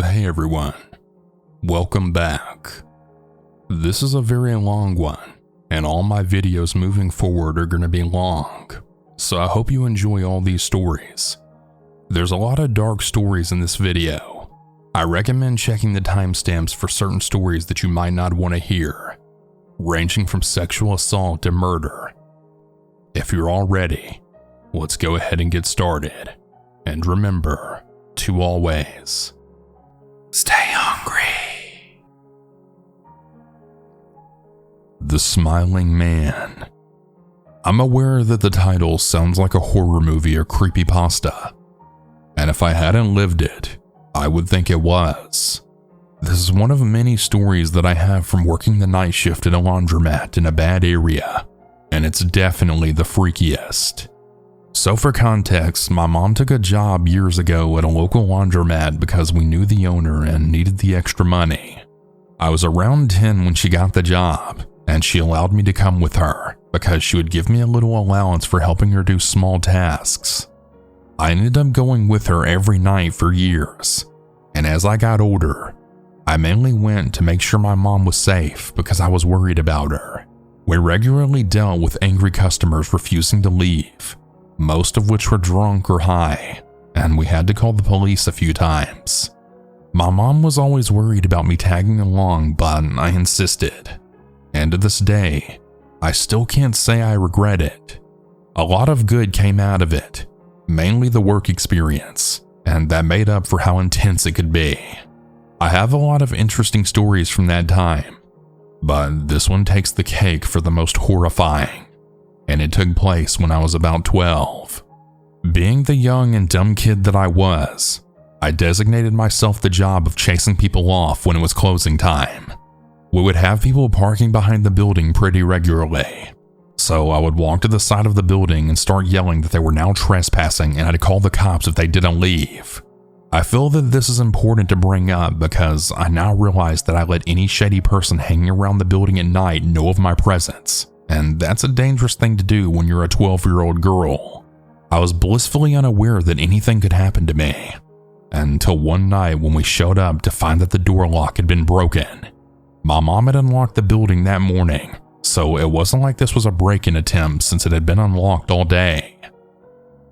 Hey everyone, welcome back. This is a very long one, and all my videos moving forward are going to be long, so I hope you enjoy all these stories. There's a lot of dark stories in this video. I recommend checking the timestamps for certain stories that you might not want to hear, ranging from sexual assault to murder. If you're all ready, let's go ahead and get started. And remember to always stay hungry. The Smiling Man. I'm aware that the title sounds like a horror movie or creepypasta, and if I hadn't lived it, I would think it was. This is one of many stories that I have from working the night shift at a laundromat in a bad area, and it's definitely the freakiest. So for context, my mom took a job years ago at a local laundromat because we knew the owner and needed the extra money. I was around 10 when she got the job, and she allowed me to come with her because she would give me a little allowance for helping her do small tasks. I ended up going with her every night for years, and as I got older, I mainly went to make sure my mom was safe because I was worried about her. We regularly dealt with angry customers refusing to leave, most of which were drunk or high, and we had to call the police a few times. My mom was always worried about me tagging along, but I insisted. And to this day, I still can't say I regret it. A lot of good came out of it, mainly the work experience, and that made up for how intense it could be. I have a lot of interesting stories from that time, but this one takes the cake for the most horrifying. And it took place when I was about 12. Being the young and dumb kid that I was, I designated myself the job of chasing people off when it was closing time. We would have people parking behind the building pretty regularly, so I would walk to the side of the building and start yelling that they were now trespassing and I'd call the cops if they didn't leave. I feel that this is important to bring up because I now realize that I let any shady person hanging around the building at night know of my presence. And that's a dangerous thing to do when you're a 12-year-old girl. I was blissfully unaware that anything could happen to me, until one night when we showed up to find that the door lock had been broken. My mom had unlocked the building that morning, so it wasn't like this was a break-in attempt since it had been unlocked all day.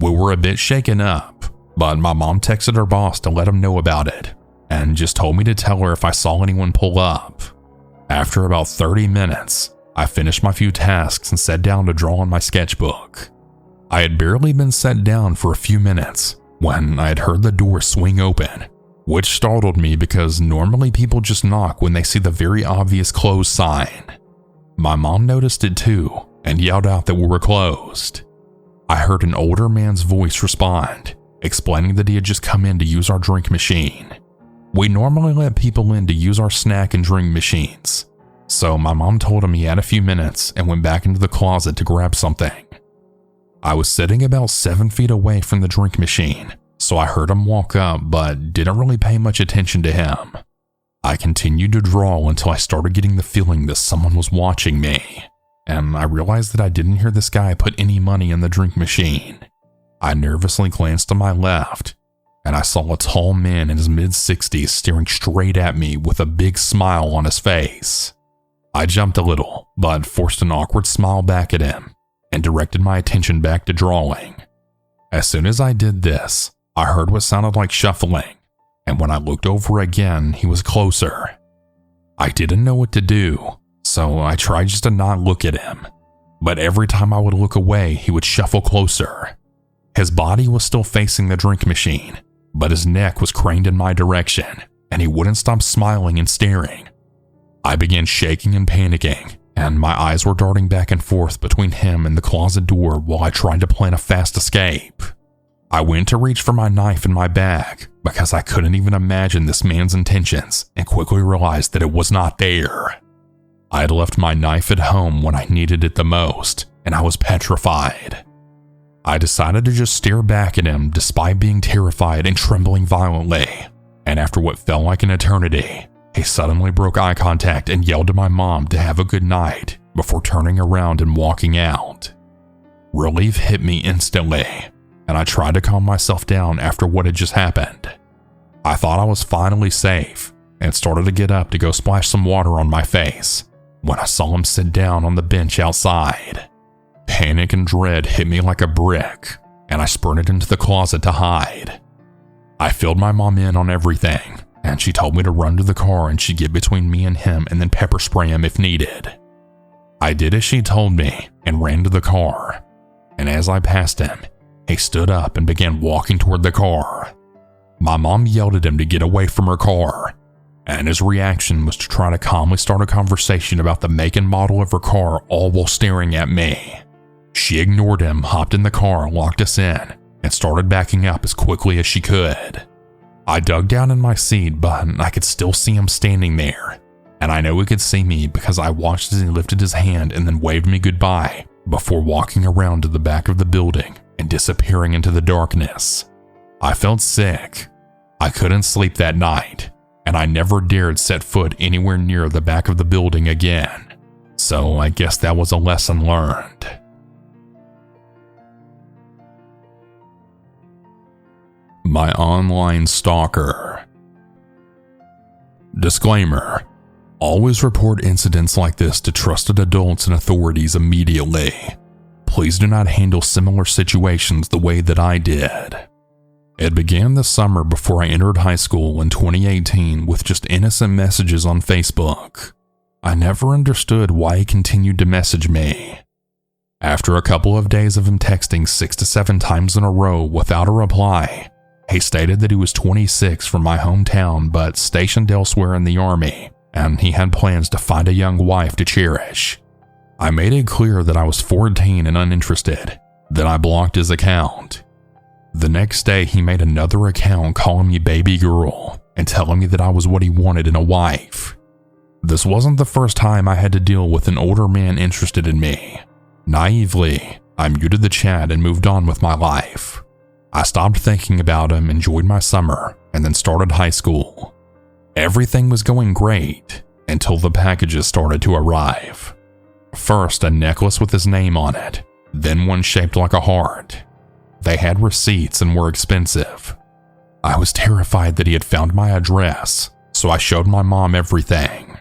We were a bit shaken up, but my mom texted her boss to let him know about it, and just told me to tell her if I saw anyone pull up. After about 30 minutes, I finished my few tasks and sat down to draw on my sketchbook. I had barely been set down for a few minutes when I had heard the door swing open, which startled me because normally people just knock when they see the very obvious close sign. My mom noticed it too and yelled out that we were closed. I heard an older man's voice respond, explaining that he had just come in to use our drink machine. We normally let people in to use our snack and drink machines, so my mom told him he had a few minutes and went back into the closet to grab something. I was sitting about 7 feet away from the drink machine, so I heard him walk up but didn't really pay much attention to him. I continued to draw until I started getting the feeling that someone was watching me, and I realized that I didn't hear this guy put any money in the drink machine. I nervously glanced to my left, and I saw a tall man in his mid-60s staring straight at me with a big smile on his face. I jumped a little, but forced an awkward smile back at him and directed my attention back to drawing. As soon as I did this, I heard what sounded like shuffling, and when I looked over again, he was closer. I didn't know what to do, so I tried just to not look at him, but every time I would look away, he would shuffle closer. His body was still facing the drink machine, but his neck was craned in my direction, and he wouldn't stop smiling and staring. I began shaking and panicking, and my eyes were darting back and forth between him and the closet door while I tried to plan a fast escape. I went to reach for my knife in my bag because I couldn't even imagine this man's intentions and quickly realized that it was not there. I had left my knife at home when I needed it the most, and I was petrified. I decided to just stare back at him despite being terrified and trembling violently, and after what felt like an eternity, he suddenly broke eye contact and yelled to my mom to have a good night before turning around and walking out. Relief hit me instantly, and I tried to calm myself down after what had just happened. I thought I was finally safe and started to get up to go splash some water on my face when I saw him sit down on the bench outside. Panic and dread hit me like a brick, and I sprinted into the closet to hide. I filled my mom in on everything, and she told me to run to the car and she'd get between me and him and then pepper spray him if needed. I did as she told me and ran to the car, and as I passed him, he stood up and began walking toward the car. My mom yelled at him to get away from her car, and his reaction was to try to calmly start a conversation about the make and model of her car, all while staring at me. She ignored him, hopped in the car, locked us in, and started backing up as quickly as she could. I dug down in my seat, but I could still see him standing there, and I know he could see me because I watched as he lifted his hand and then waved me goodbye before walking around to the back of the building and disappearing into the darkness. I felt sick. I couldn't sleep that night, and I never dared set foot anywhere near the back of the building again. So I guess that was a lesson learned. My online stalker. Disclaimer: always report incidents like this to trusted adults and authorities immediately. Please do not handle similar situations the way that I did. It began this summer before I entered high school in 2018 with just innocent messages on Facebook. I never understood why he continued to message me. After a couple of days of him texting 6 to 7 times in a row without a reply, he stated that he was 26 from my hometown but stationed elsewhere in the army, and he had plans to find a young wife to cherish. I made it clear that I was 14 and uninterested. Then I blocked his account. The next day, he made another account calling me baby girl and telling me that I was what he wanted in a wife. This wasn't the first time I had to deal with an older man interested in me. Naively, I muted the chat and moved on with my life. I stopped thinking about him, enjoyed my summer, and then started high school. Everything was going great until the packages started to arrive. First, a necklace with his name on it, then one shaped like a heart. They had receipts and were expensive. I was terrified that he had found my address, so I showed my mom everything.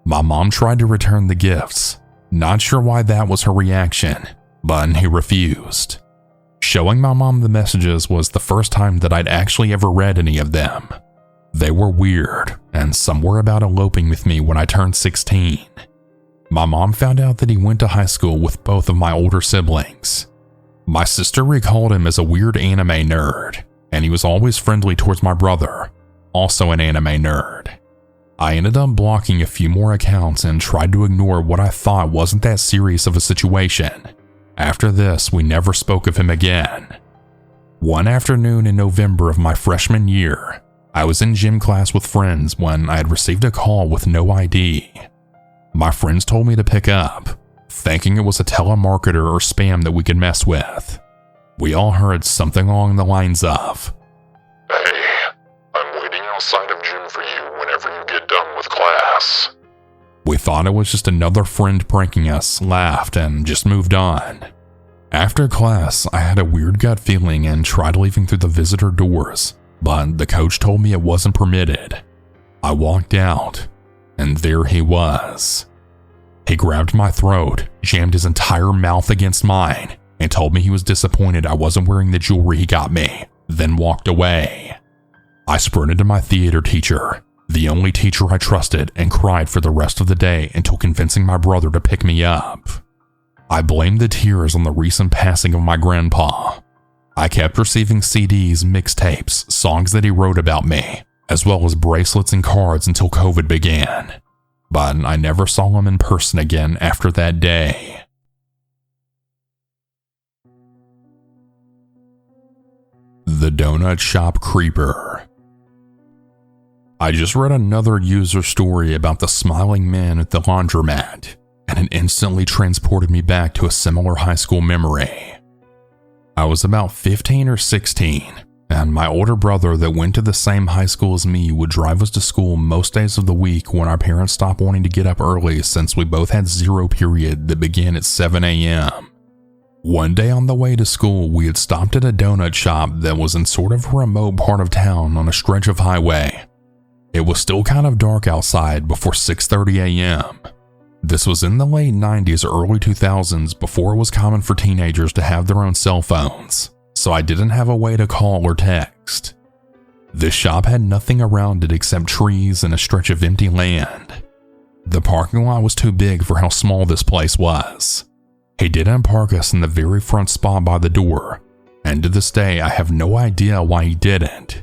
My mom tried to return the gifts, not sure why that was her reaction, but he refused. Showing my mom the messages was the first time that I'd actually ever read any of them. They were weird, and some were about eloping with me when I turned 16. My mom found out that he went to high school with both of my older siblings. My sister recalled him as a weird anime nerd, and he was always friendly towards my brother, also an anime nerd. I ended up blocking a few more accounts and tried to ignore what I thought wasn't that serious of a situation. After this, we never spoke of him again. One afternoon in November of my freshman year, I was in gym class with friends when I had received a call with no ID. My friends told me to pick up, thinking it was a telemarketer or spam that we could mess with. We all heard something along the lines of, "Hey, I'm waiting outside of gym for you whenever you get done with class." We thought it was just another friend pranking us, laughed, and just moved on. After class, I had a weird gut feeling and tried leaving through the visitor doors, but the coach told me it wasn't permitted. I walked out, and there he was. He grabbed my throat, jammed his entire mouth against mine, and told me he was disappointed I wasn't wearing the jewelry he got me, then walked away. I sprinted to my theater teacher, the only teacher I trusted, and cried for the rest of the day until convincing my brother to pick me up. I blamed the tears on the recent passing of my grandpa. I kept receiving CDs, mixtapes, songs that he wrote about me, as well as bracelets and cards until COVID began. But I never saw him in person again after that day. The Donut Shop Creeper. I just read another user story about the smiling man at the laundromat, and it instantly transported me back to a similar high school memory. I was about 15 or 16, and my older brother that went to the same high school as me would drive us to school most days of the week when our parents stopped wanting to get up early since we both had zero period that began at 7 a.m. One day on the way to school, we had stopped at a donut shop that was in sort of a remote part of town on a stretch of highway. It was still kind of dark outside before 6:30 a.m. This was in the late 90s or early 2000s, before it was common for teenagers to have their own cell phones, so I didn't have a way to call or text. This shop had nothing around it except trees and a stretch of empty land. The parking lot was too big for how small this place was. He didn't park us in the very front spot by the door, and to this day I have no idea why he didn't.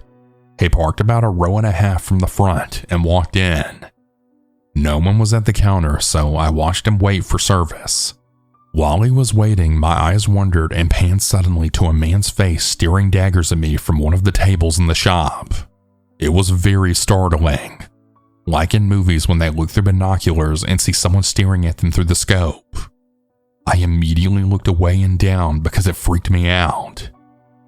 He parked about a row and a half from the front and walked in. No one was at the counter, so I watched him wait for service. While he was waiting, my eyes wandered and panned suddenly to a man's face staring daggers at me from one of the tables in the shop. It was very startling. Like in movies when they look through binoculars and see someone staring at them through the scope. I immediately looked away and down because it freaked me out.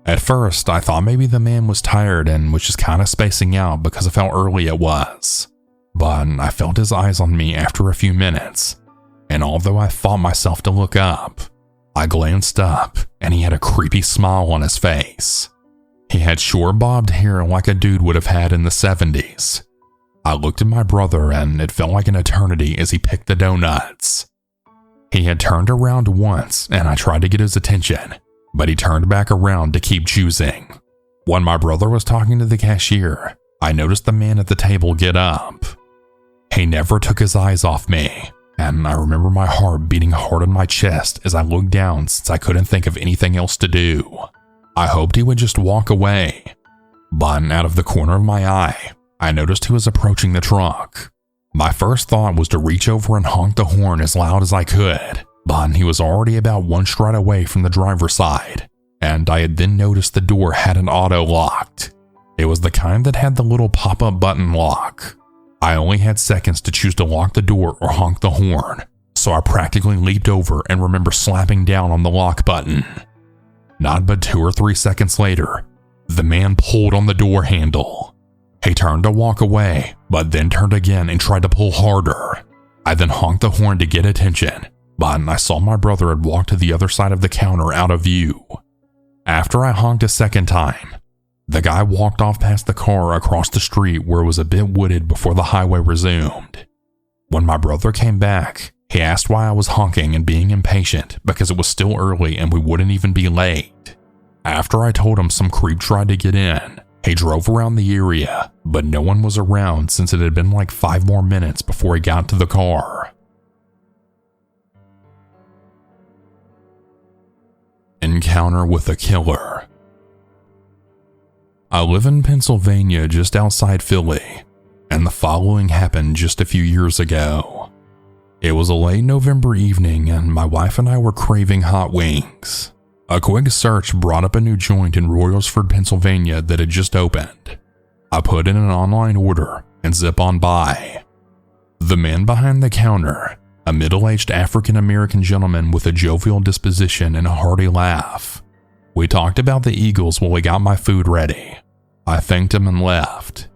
At first, I thought maybe the man was tired and was just kind of spacing out because of how early it was. But I felt his eyes on me after a few minutes, and although I fought myself to look up, I glanced up and he had a creepy smile on his face. He had short bobbed hair like a dude would have had in the 70s. I looked at my brother and it felt like an eternity as he picked the donuts. He had turned around once and I tried to get his attention, but he turned back around to keep choosing. When my brother was talking to the cashier, I noticed the man at the table get up. He never took his eyes off me, and I remember my heart beating hard in my chest as I looked down since I couldn't think of anything else to do. I hoped he would just walk away, but out of the corner of my eye, I noticed he was approaching the truck. My first thought was to reach over and honk the horn as loud as I could, but he was already about one stride away from the driver's side, and I had then noticed the door hadn't auto-locked. It was the kind that had the little pop-up button lock. I only had seconds to choose to lock the door or honk the horn, so I practically leaped over and remember slapping down on the lock button. Not but 2 or 3 seconds later, the man pulled on the door handle. He turned to walk away, but then turned again and tried to pull harder. I then honked the horn to get attention, but I saw my brother had walked to the other side of the counter out of view. After I honked a second time, the guy walked off past the car across the street where it was a bit wooded before the highway resumed. When my brother came back, he asked why I was honking and being impatient because it was still early and we wouldn't even be late. After I told him some creep tried to get in, he drove around the area, but no one was around since it had been like 5 more minutes before he got to the car. Encounter with a killer. I live in Pennsylvania just outside Philly, and the following happened just a few years ago. It was a late November evening and my wife and I were craving hot wings. A quick search brought up a new joint in Royersford, Pennsylvania that had just opened. I put in an online order and zip on by. The man behind the counter, a middle-aged African-American gentleman with a jovial disposition and a hearty laugh. We talked about the Eagles while he got my food ready. I thanked him and left.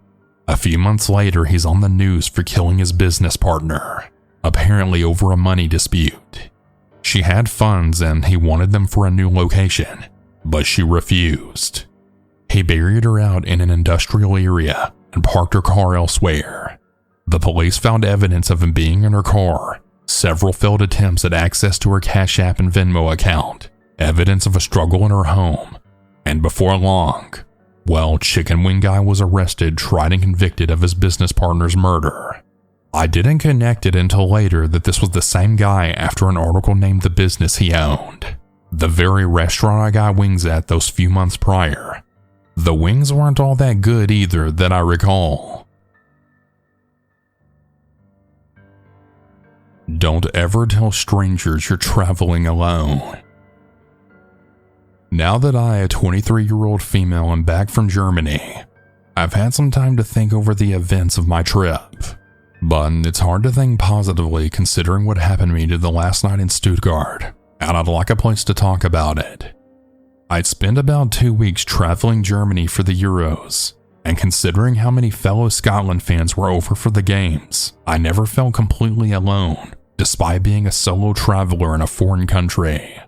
A few months later, he's on the news for killing his business partner, apparently over a money dispute. She had funds and he wanted them for a new location, but she refused. He buried her out in an industrial area and parked her car elsewhere. The police found evidence of him being in her car, several failed attempts at access to her Cash App and Venmo account, evidence of a struggle in her home, and before long, Chicken Wing Guy was arrested, tried and convicted of his business partner's murder. I didn't connect it until later that this was the same guy after an article named the business he owned, the very restaurant I got wings at those few months prior. The wings weren't all that good either that I recall. Don't ever tell strangers you're traveling alone. Now that I, a 23-year-old female, am back from Germany, I've had some time to think over the events of my trip. But it's hard to think positively considering what happened to me the last night in Stuttgart, and I'd like a place to talk about it. I'd spent about 2 weeks traveling Germany for the Euros, and considering how many fellow Scotland fans were over for the games, I never felt completely alone, despite being a solo traveler in a foreign country.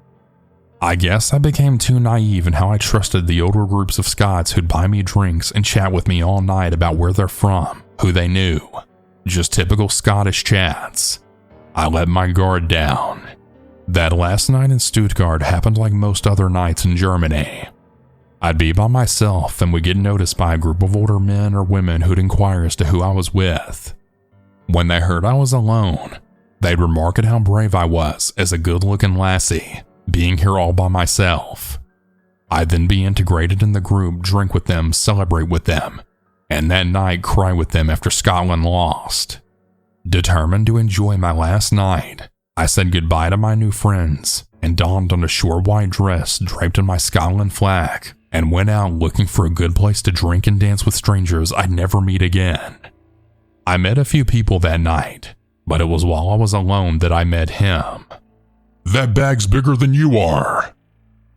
I guess I became too naive in how I trusted the older groups of Scots who'd buy me drinks and chat with me all night about where they're from, who they knew. Just typical Scottish chats. I let my guard down. That last night in Stuttgart happened like most other nights in Germany. I'd be by myself and would get noticed by a group of older men or women who'd inquire as to who I was with. When they heard I was alone, they'd remark at how brave I was as a good-looking lassie, being here all by myself. I'd then be integrated in the group, drink with them, celebrate with them, and that night cry with them after Scotland lost. Determined to enjoy my last night, I said goodbye to my new friends and donned on a short white dress draped in my Scotland flag and went out looking for a good place to drink and dance with strangers I'd never meet again. I met a few people that night, but it was while I was alone that I met him. "That bag's bigger than you are,"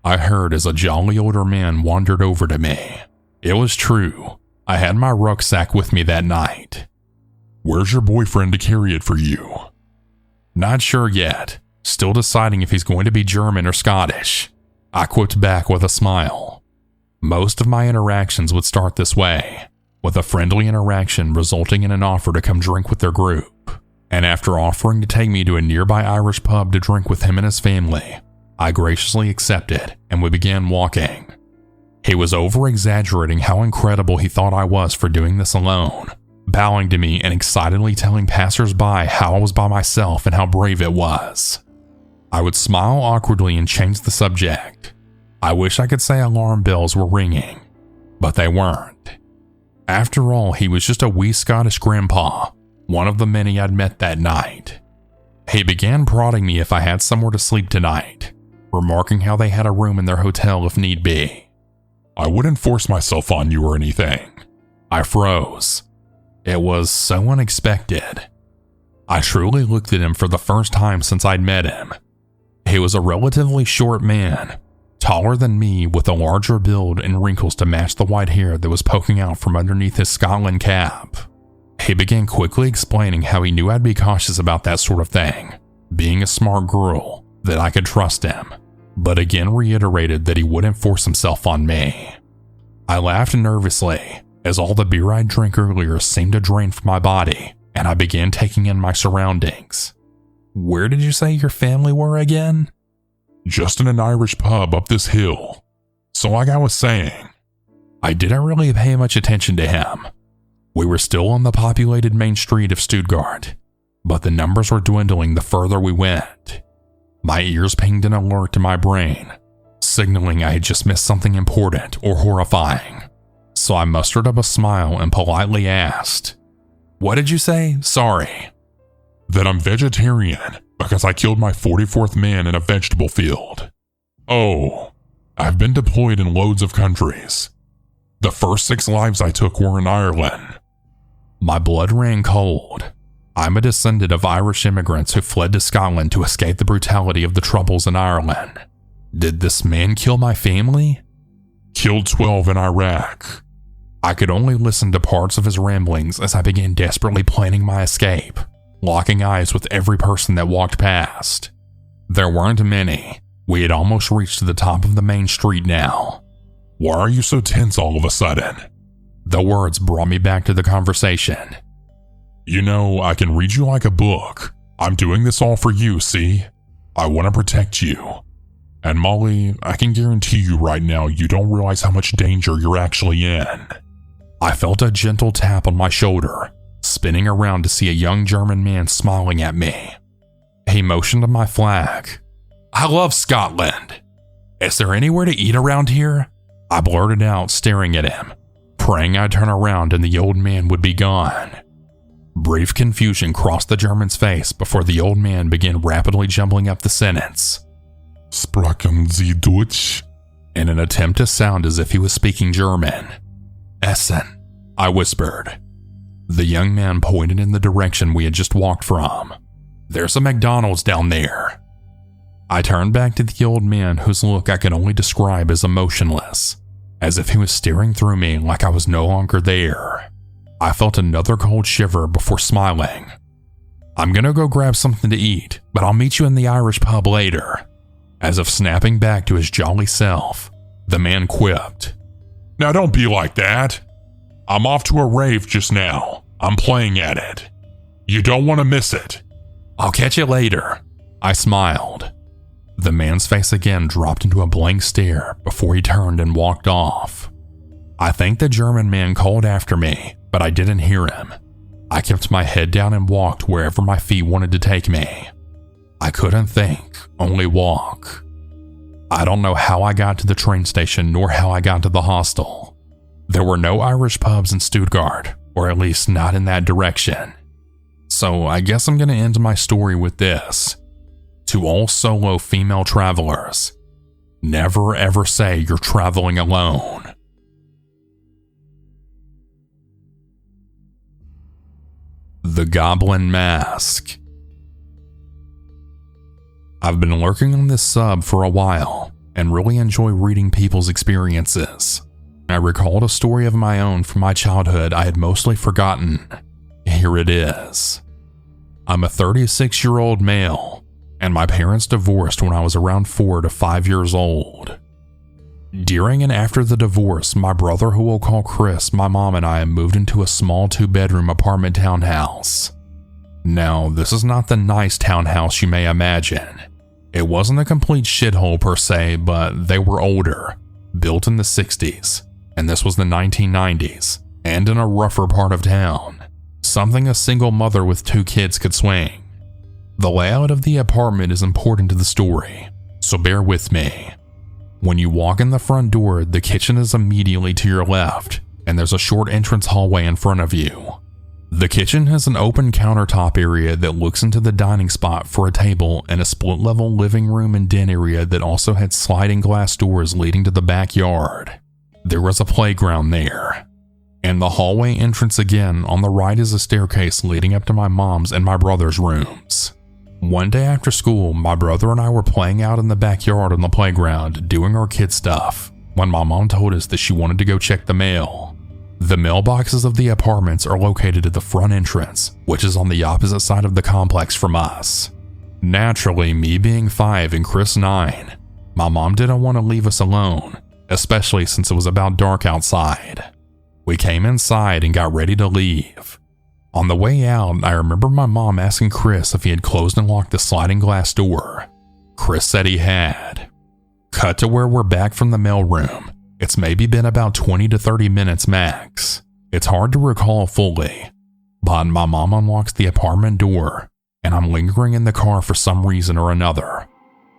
I heard as a jolly older man wandered over to me. It was true. I had my rucksack with me that night. "Where's your boyfriend to carry it for you?" Not sure yet. Still deciding if he's going to be German or Scottish. I quipped back with a smile. Most of my interactions would start this way, with a friendly interaction resulting in an offer to come drink with their group. And after offering to take me to a nearby Irish pub to drink with him and his family, I graciously accepted and we began walking. He was over-exaggerating how incredible he thought I was for doing this alone, bowing to me and excitedly telling passers-by how I was by myself and how brave it was. I would smile awkwardly and change the subject. I wish I could say alarm bells were ringing, but they weren't. After all, he was just a wee Scottish grandpa, one of the many I'd met that night. He began prodding me if I had somewhere to sleep tonight, remarking how they had a room in their hotel if need be. "I wouldn't force myself on you or anything." I froze. It was so unexpected. I truly looked at him for the first time since I'd met him. He was a relatively short man, taller than me with a larger build and wrinkles to match the white hair that was poking out from underneath his Scotland cap. He began quickly explaining how he knew I'd be cautious about that sort of thing, being a smart girl, that I could trust him, but again reiterated that he wouldn't force himself on me. I laughed nervously, as all the beer I'd drank earlier seemed to drain from my body, and I began taking in my surroundings. "Where did you say your family were again?" "Just in an Irish pub up this hill. So like I was saying." I didn't really pay much attention to him. We were still on the populated main street of Stuttgart, but the numbers were dwindling the further we went. My ears pinged an alert to my brain, signaling I had just missed something important or horrifying. So I mustered up a smile and politely asked, "What did you say? Sorry." "That I'm vegetarian because I killed my 44th man in a vegetable field. Oh, I've been deployed in loads of countries. The first 6 lives I took were in Ireland." My blood ran cold. I'm a descendant of Irish immigrants who fled to Scotland to escape the brutality of the Troubles in Ireland. Did this man kill my family? "Killed 12 in Iraq." I could only listen to parts of his ramblings as I began desperately planning my escape, locking eyes with every person that walked past. There weren't many. We had almost reached the top of the main street now. "Why are you so tense all of a sudden?" The words brought me back to the conversation. "You know, I can read you like a book. I'm doing this all for you, see? I want to protect you. And Molly, I can guarantee you right now you don't realize how much danger you're actually in." I felt a gentle tap on my shoulder, spinning around to see a young German man smiling at me. He motioned to my flag. "I love Scotland. Is there anywhere to eat around here?" I blurted out, staring at him, praying I'd turn around and the old man would be gone. Brief confusion crossed the German's face before the old man began rapidly jumbling up the sentence. "Sprechen Sie Deutsch?" in an attempt to sound as if he was speaking German. "Essen," I whispered. The young man pointed in the direction we had just walked from. "There's a McDonald's down there." I turned back to the old man whose look I could only describe as emotionless, as if he was staring through me like I was no longer there. I felt another cold shiver before smiling. "I'm gonna go grab something to eat, but I'll meet you in the Irish pub later." As if snapping back to his jolly self, the man quipped, "Now don't be like that. I'm off to a rave just now. I'm playing at it. You don't want to miss it." "I'll catch you later," I smiled. The man's face again dropped into a blank stare before he turned and walked off. I think the German man called after me, but I didn't hear him. I kept my head down and walked wherever my feet wanted to take me. I couldn't think, only walk. I don't know how I got to the train station nor how I got to the hostel. There were no Irish pubs in Stuttgart, or at least not in that direction. So I guess I'm going to end my story with this. To all solo female travelers, never ever say you're traveling alone. The Goblin Mask. I've been lurking on this sub for a while and really enjoy reading people's experiences. I recalled a story of my own from my childhood I had mostly forgotten. Here it is. I'm a 36-year-old male, and my parents divorced when I was around 4 to 5 years old. During and after the divorce, my brother, who we'll call Chris, my mom and I moved into a small 2-bedroom apartment townhouse. Now, this is not the nice townhouse you may imagine. It wasn't a complete shithole per se, but they were older, built in the 60s, and this was the 1990s, and in a rougher part of town, something a single mother with 2 kids could swing. The layout of the apartment is important to the story, so bear with me. When you walk in the front door, the kitchen is immediately to your left, and there's a short entrance hallway in front of you. The kitchen has an open countertop area that looks into the dining spot for a table and a split-level living room and den area that also had sliding glass doors leading to the backyard. There was a playground there. And the hallway entrance again, on the right is a staircase leading up to my mom's and my brother's rooms. One day after school, my brother and I were playing out in the backyard on the playground, doing our kid stuff, when my mom told us that she wanted to go check the mail. The mailboxes of the apartments are located at the front entrance, which is on the opposite side of the complex from us. Naturally, me being 5 and Chris 9, my mom didn't want to leave us alone, especially since it was about dark outside. We came inside and got ready to leave. On the way out, I remember my mom asking Chris if he had closed and locked the sliding glass door. Chris said he had. Cut to where we're back from the mailroom. It's maybe been about 20 to 30 minutes max. It's hard to recall fully, but my mom unlocks the apartment door, and I'm lingering in the car for some reason or another.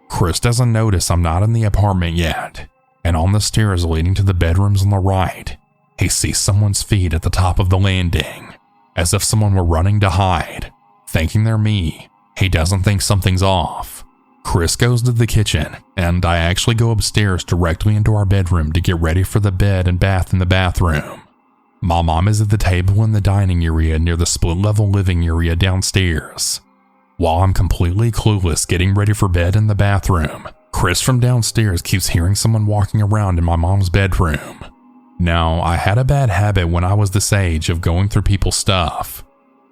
Chris doesn't notice I'm not in the apartment yet, and on the stairs leading to the bedrooms on the right, he sees someone's feet at the top of the landing. As if someone were running to hide. Thinking they're me, he doesn't think something's off. Chris goes to the kitchen, and I actually go upstairs directly into our bedroom to get ready for the bed and bath in the bathroom. My mom is at the table in the dining area near the split-level living area downstairs. While I'm completely clueless getting ready for bed in the bathroom, Chris from downstairs keeps hearing someone walking around in my mom's bedroom. Now, I had a bad habit when I was this age of going through people's stuff.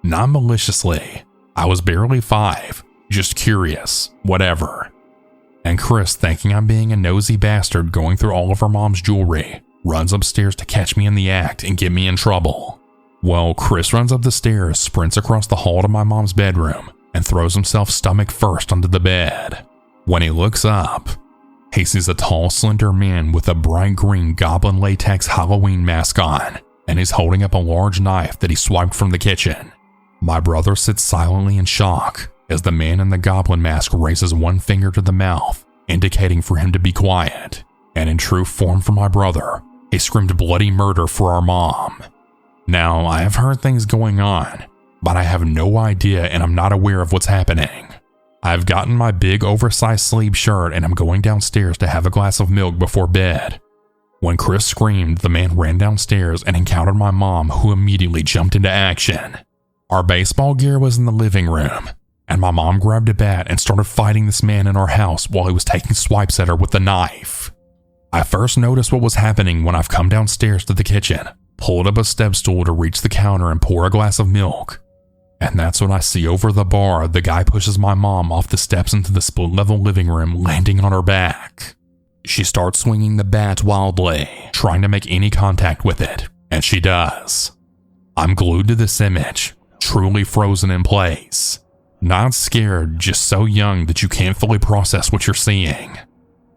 Not maliciously. I was barely 5, just curious, whatever. And Chris, thinking I'm being a nosy bastard going through all of her mom's jewelry, runs upstairs to catch me in the act and get me in trouble. Well, Chris runs up the stairs, sprints across the hall to my mom's bedroom, and throws himself stomach first onto the bed. When he looks up, he sees a tall, slender man with a bright green goblin latex Halloween mask on, and he's holding up a large knife that he swiped from the kitchen. My brother sits silently in shock as the man in the goblin mask raises one finger to the mouth, indicating for him to be quiet. And in true form for my brother, he screamed bloody murder for our mom. Now, I have heard things going on, but I have no idea and I'm not aware of what's happening. I've gotten my big oversized sleeve shirt and I'm going downstairs to have a glass of milk before bed. When Chris screamed, the man ran downstairs and encountered my mom, who immediately jumped into action. Our baseball gear was in the living room, and my mom grabbed a bat and started fighting this man in our house while he was taking swipes at her with the knife. I first noticed what was happening when I've come downstairs to the kitchen, pulled up a step stool to reach the counter and pour a glass of milk. And that's when I see over the bar the guy pushes my mom off the steps into the split-level living room, landing on her back. She starts swinging the bat wildly, trying to make any contact with it, and she does. I'm glued to this image, truly frozen in place. Not scared, just so young that you can't fully process what you're seeing.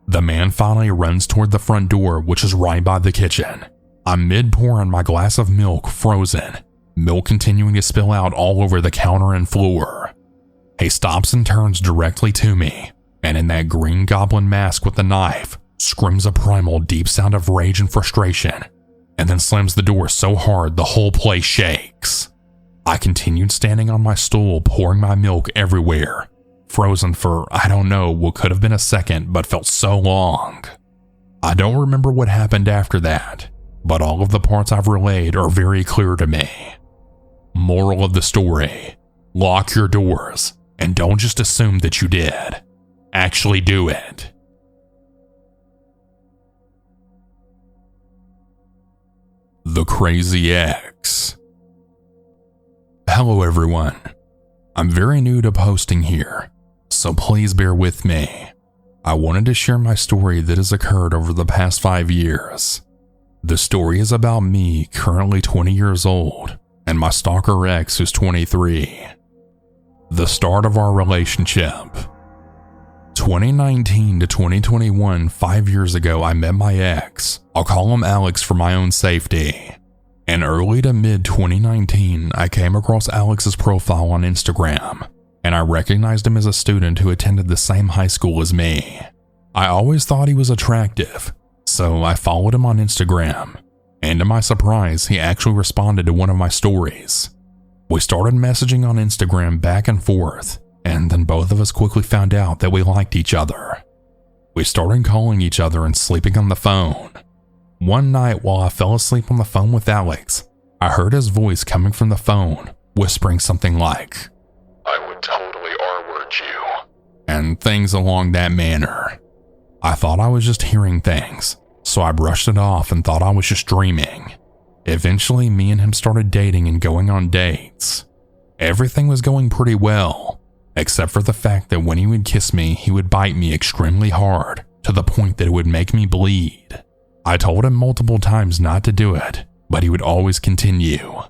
The man finally runs toward the front door, which is right by the kitchen. I'm mid-pouring my glass of milk, frozen, milk continuing to spill out all over the counter and floor. He stops and turns directly to me, and in that green goblin mask with the knife, screams a primal deep sound of rage and frustration, and then slams the door so hard the whole place shakes. I continued standing on my stool, pouring my milk everywhere, frozen for I don't know what could have been a second but felt so long. I don't remember what happened after that, but all of the parts I've relayed are very clear to me. Moral of the story: lock your doors, and don't just assume that you did. Actually do it. The Crazy Ex. Hello everyone. I'm very new to posting here, so please bear with me. I wanted to share my story that has occurred over the past 5 years. The story is about me, currently 20 years old, and my stalker ex who's 23. The start of our relationship. 2019 to 2021, 5 years ago, I met my ex. I'll call him Alex for my own safety. In early to mid 2019, I came across Alex's profile on Instagram, and I recognized him as a student who attended the same high school as me. I always thought he was attractive, so I followed him on Instagram, and to my surprise, he actually responded to one of my stories. We started messaging on Instagram back and forth, and then both of us quickly found out that we liked each other. We started calling each other and sleeping on the phone. One night while I fell asleep on the phone with Alex, I heard his voice coming from the phone, whispering something like, "I would totally R-word you," and things along that manner. I thought I was just hearing things, so I brushed it off and thought I was just dreaming. Eventually, me and him started dating and going on dates. Everything was going pretty well, except for the fact that when he would kiss me, he would bite me extremely hard to the point that it would make me bleed. I told him multiple times not to do it, but he would always continue.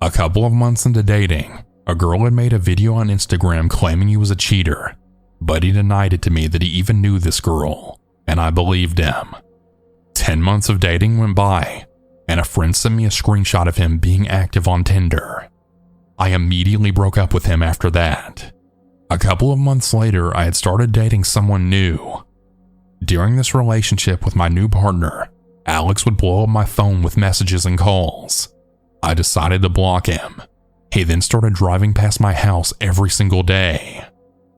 A couple of months into dating, a girl had made a video on Instagram claiming he was a cheater, but he denied it to me that he even knew this girl, and I believed him. 10 months of dating went by, and a friend sent me a screenshot of him being active on Tinder. I immediately broke up with him after that. A couple of months later, I had started dating someone new. During this relationship with my new partner, Alex would blow up my phone with messages and calls. I decided to block him. He then started driving past my house every single day.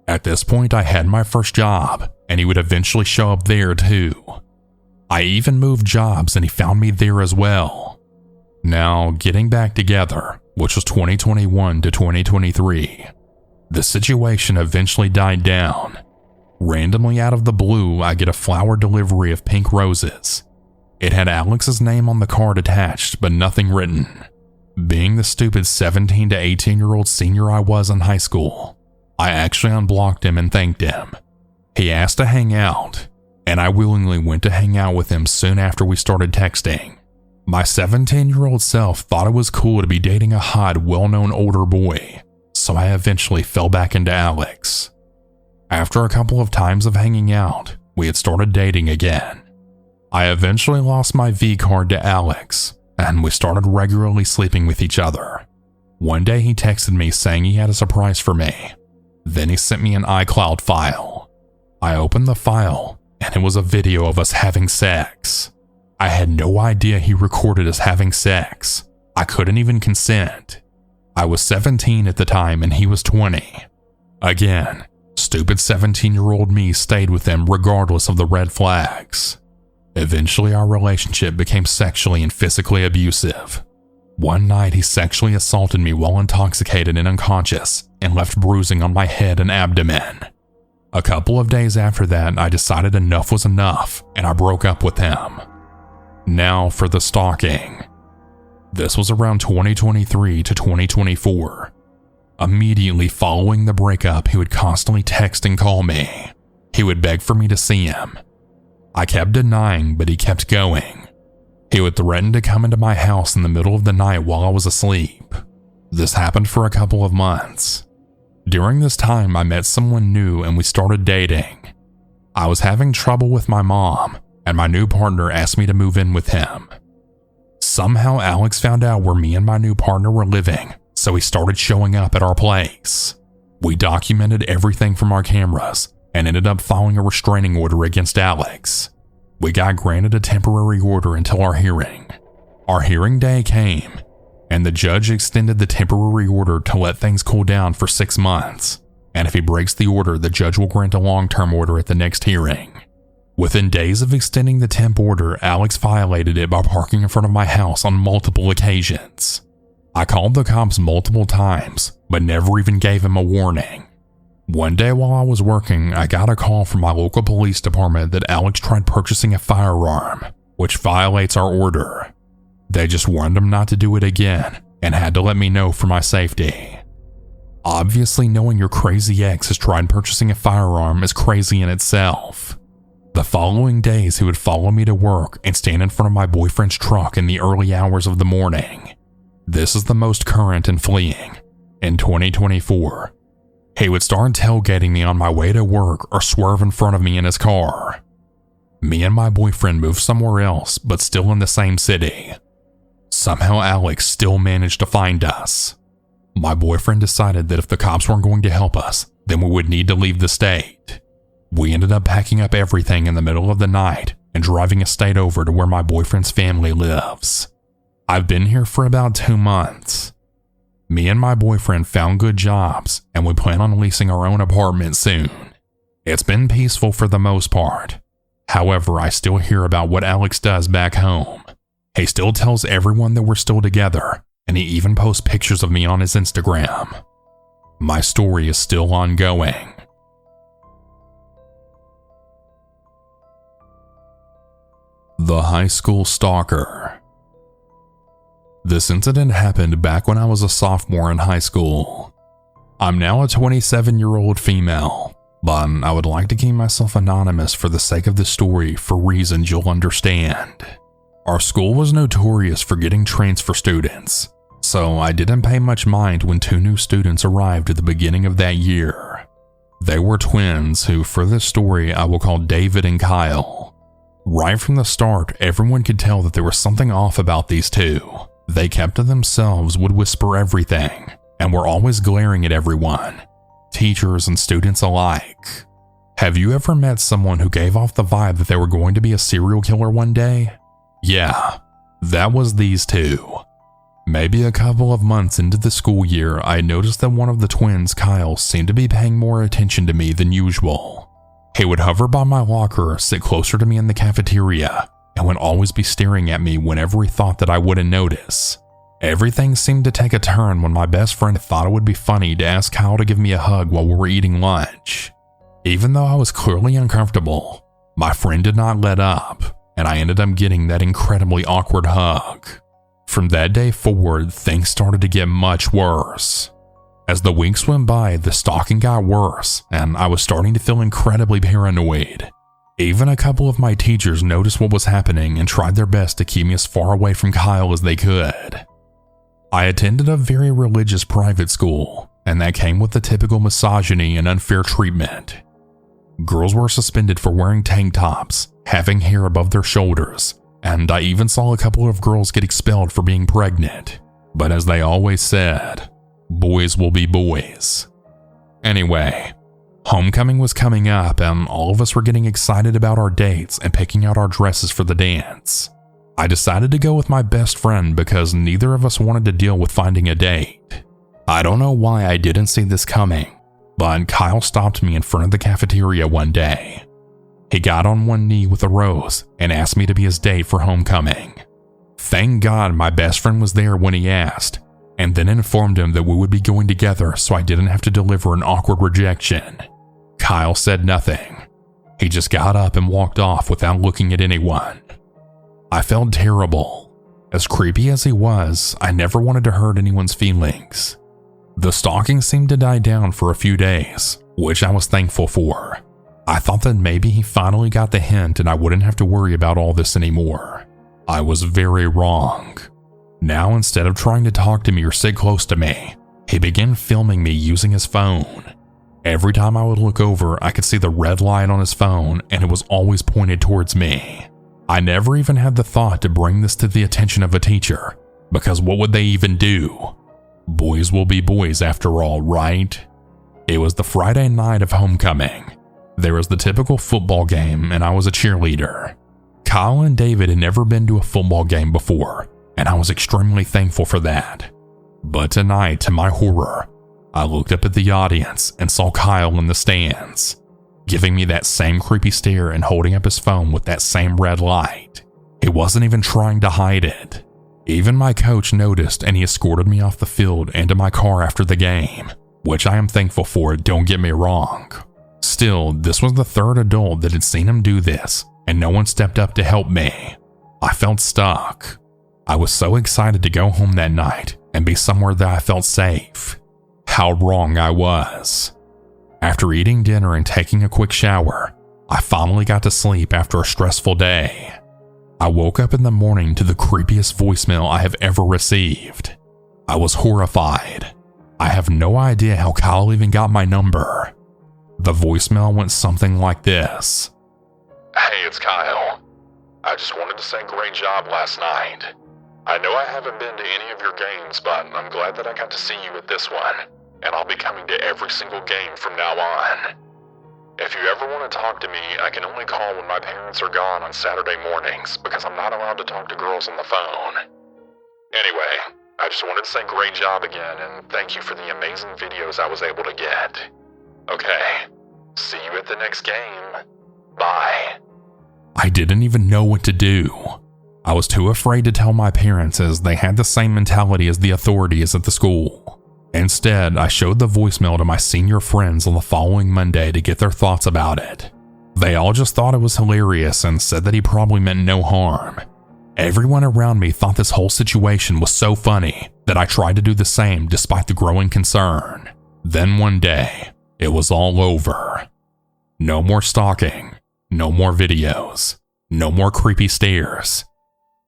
At this point, I had my first job, and he would eventually show up there too. I even moved jobs and he found me there as well. Now, getting back together, which was 2021 to 2023, the situation eventually died down. Randomly out of the blue, I get a flower delivery of pink roses. It had Alex's name on the card attached, but nothing written. Being the stupid 17 to 18-year-old senior I was in high school, I actually unblocked him and thanked him. He asked to hang out, and I willingly went to hang out with him soon after we started texting. My 17-year-old self thought it was cool to be dating a hot, well-known older boy, so I eventually fell back into Alex. After a couple of times of hanging out, we had started dating again. I eventually lost my V card to Alex, and we started regularly sleeping with each other. One day he texted me saying he had a surprise for me. Then he sent me an iCloud file. I opened the file, and it was a video of us having sex. I had no idea he recorded us having sex. I couldn't even consent. I was 17 at the time and he was 20. Again, stupid 17-year-old me stayed with him regardless of the red flags. Eventually, our relationship became sexually and physically abusive. One night, he sexually assaulted me while intoxicated and unconscious and left bruising on my head and abdomen. A couple of days after that, I decided enough was enough and I broke up with him. Now for the stalking. This was around 2023 to 2024. Immediately following the breakup, he would constantly text and call me. He would beg for me to see him. I kept denying, but he kept going. He would threaten to come into my house in the middle of the night while I was asleep. This happened for a couple of months. During this time, I met someone new and we started dating. I was having trouble with my mom, and my new partner asked me to move in with him. Somehow Alex found out where me and my new partner were living, so he started showing up at our place. We documented everything from our cameras and ended up filing a restraining order against Alex. We got granted a temporary order until our hearing. Our hearing day came, and the judge extended the temporary order to let things cool down for 6 months, and if he breaks the order, the judge will grant a long-term order at the next hearing. Within days of extending the temp order, Alex violated it by parking in front of my house on multiple occasions. I called the cops multiple times, but never even gave him a warning. One day while I was working, I got a call from my local police department that Alex tried purchasing a firearm, which violates our order. They just warned him not to do it again and had to let me know for my safety. Obviously, knowing your crazy ex has tried purchasing a firearm is crazy in itself. The following days, he would follow me to work and stand in front of my boyfriend's truck in the early hours of the morning. This is the most current and fleeing. In 2024, he would start tailgating me on my way to work or swerve in front of me in his car. Me and my boyfriend moved somewhere else, but still in the same city. Somehow Alex still managed to find us. My boyfriend decided that if the cops weren't going to help us, then we would need to leave the state. We ended up packing up everything in the middle of the night and driving a state over to where my boyfriend's family lives. I've been here for about 2 months. Me and my boyfriend found good jobs, and we plan on leasing our own apartment soon. It's been peaceful for the most part. However, I still hear about what Alex does back home. He still tells everyone that we're still together, and he even posts pictures of me on his Instagram. My story is still ongoing. The high school stalker. This incident happened back when I was a sophomore in high school. I'm now a 27-year-old female, but I would like to keep myself anonymous for the sake of the story for reasons you'll understand. Our school was notorious for getting transfer students, so I didn't pay much mind when 2 new students arrived at the beginning of that year. They were twins who, for this story, I will call David and Kyle. Right from the start, everyone could tell that there was something off about these two. They kept to themselves, would whisper everything, and were always glaring at everyone, teachers and students alike. Have you ever met someone who gave off the vibe that they were going to be a serial killer one day? Yeah, that was these two. Maybe a couple of months into the school year, I noticed that one of the twins, Kyle, seemed to be paying more attention to me than usual. He would hover by my locker, sit closer to me in the cafeteria, and would always be staring at me whenever he thought that I wouldn't notice. Everything seemed to take a turn when my best friend thought it would be funny to ask Kyle to give me a hug while we were eating lunch. Even though I was clearly uncomfortable, my friend did not let up, and I ended up getting that incredibly awkward hug. From that day forward, things started to get much worse. As the weeks went by, the stalking got worse, and I was starting to feel incredibly paranoid. Even a couple of my teachers noticed what was happening and tried their best to keep me as far away from Kyle as they could. I attended a very religious private school, and that came with the typical misogyny and unfair treatment. Girls were suspended for wearing tank tops, having hair above their shoulders, and I even saw a couple of girls get expelled for being pregnant. But as they always said, boys will be boys. Anyway, homecoming was coming up and all of us were getting excited about our dates and picking out our dresses for the dance. I decided to go with my best friend because neither of us wanted to deal with finding a date. I don't know why I didn't see this coming, but Kyle stopped me in front of the cafeteria one day. He got on one knee with a rose and asked me to be his date for homecoming. Thank God my best friend was there when he asked, and then informed him that we would be going together so I didn't have to deliver an awkward rejection. Kyle said nothing. He just got up and walked off without looking at anyone. I felt terrible. As creepy as he was, I never wanted to hurt anyone's feelings. The stalking seemed to die down for a few days, which I was thankful for. I thought that maybe he finally got the hint and I wouldn't have to worry about all this anymore. I was very wrong. Now, instead of trying to talk to me or sit close to me, he began filming me using his phone. Every time I would look over, I could see the red light on his phone and it was always pointed towards me. I never even had the thought to bring this to the attention of a teacher, because what would they even do? Boys will be boys after all, right? It was the Friday night of homecoming. There was the typical football game and I was a cheerleader. Kyle and David had never been to a football game before, and I was extremely thankful for that. But tonight, to my horror, I looked up at the audience and saw Kyle in the stands, giving me that same creepy stare and holding up his phone with that same red light. He wasn't even trying to hide it. Even my coach noticed and he escorted me off the field and to my car after the game, which I am thankful for, don't get me wrong. Still, this was the third adult that had seen him do this, and no one stepped up to help me. I felt stuck. I was so excited to go home that night and be somewhere that I felt safe. How wrong I was. After eating dinner and taking a quick shower, I finally got to sleep after a stressful day. I woke up in the morning to the creepiest voicemail I have ever received. I was horrified. I have no idea how Kyle even got my number. The voicemail went something like this. Hey, it's Kyle. I just wanted to say great job last night. I know I haven't been to any of your games, but I'm glad that I got to see you at this one, and I'll be coming to every single game from now on. If you ever want to talk to me, I can only call when my parents are gone on Saturday mornings because I'm not allowed to talk to girls on the phone. Anyway, I just wanted to say great job again and thank you for the amazing videos I was able to get. Okay, see you at the next game. Bye. I didn't even know what to do. I was too afraid to tell my parents as they had the same mentality as the authorities at the school. Instead, I showed the voicemail to my senior friends on the following Monday to get their thoughts about it. They all just thought it was hilarious and said that he probably meant no harm. Everyone around me thought this whole situation was so funny that I tried to do the same despite the growing concern. Then one day, it was all over. No more stalking, no more videos, no more creepy stares.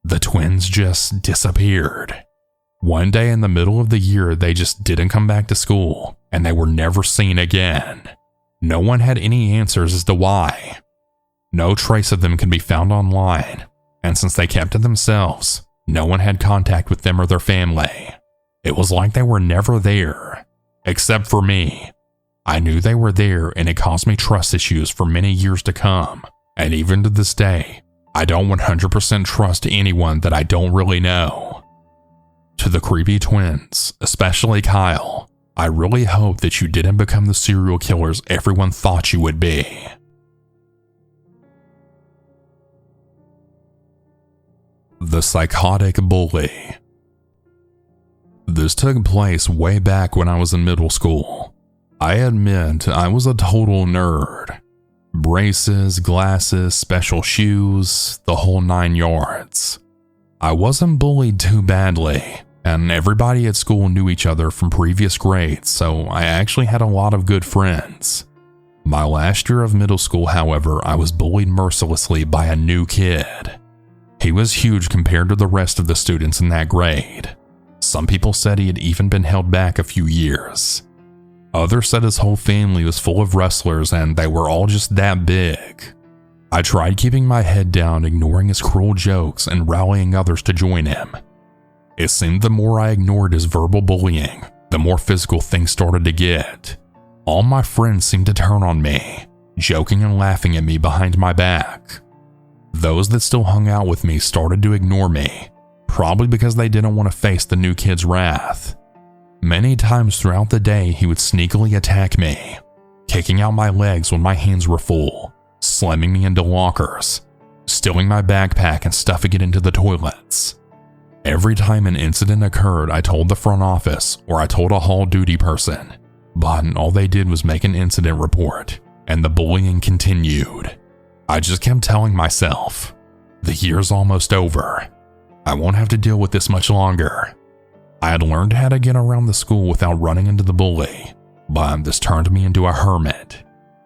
The twins just disappeared. One day in the middle of the year, they just didn't come back to school, and they were never seen again. No one had any answers as to why. No trace of them could be found online, and since they kept to themselves, no one had contact with them or their family. It was like they were never there, except for me. I knew they were there, and it caused me trust issues for many years to come, and even to this day, I don't 100% trust anyone that I don't really know. To the creepy twins, especially Kyle, I really hope that you didn't become the serial killers everyone thought you would be. The psychotic bully. This took place way back when I was in middle school. I admit I was a total nerd. Braces, glasses, special shoes, the whole 9 yards. I wasn't bullied too badly, and everybody at school knew each other from previous grades, so I actually had a lot of good friends. My last year of middle school, however, I was bullied mercilessly by a new kid. He was huge compared to the rest of the students in that grade. Some people said he had even been held back a few years. Others said his whole family was full of wrestlers and they were all just that big. I tried keeping my head down, ignoring his cruel jokes and rallying others to join him. It seemed the more I ignored his verbal bullying, the more physical things started to get. All my friends seemed to turn on me, joking and laughing at me behind my back. Those that still hung out with me started to ignore me, probably because they didn't want to face the new kid's wrath. Many times throughout the day, he would sneakily attack me, kicking out my legs when my hands were full, slamming me into lockers, stealing my backpack and stuffing it into the toilets. Every time an incident occurred, I told the front office or I told a hall duty person, but all they did was make an incident report, and the bullying continued. I just kept telling myself, the year's almost over. I won't have to deal with this much longer. I had learned how to get around the school without running into the bully, but this turned me into a hermit.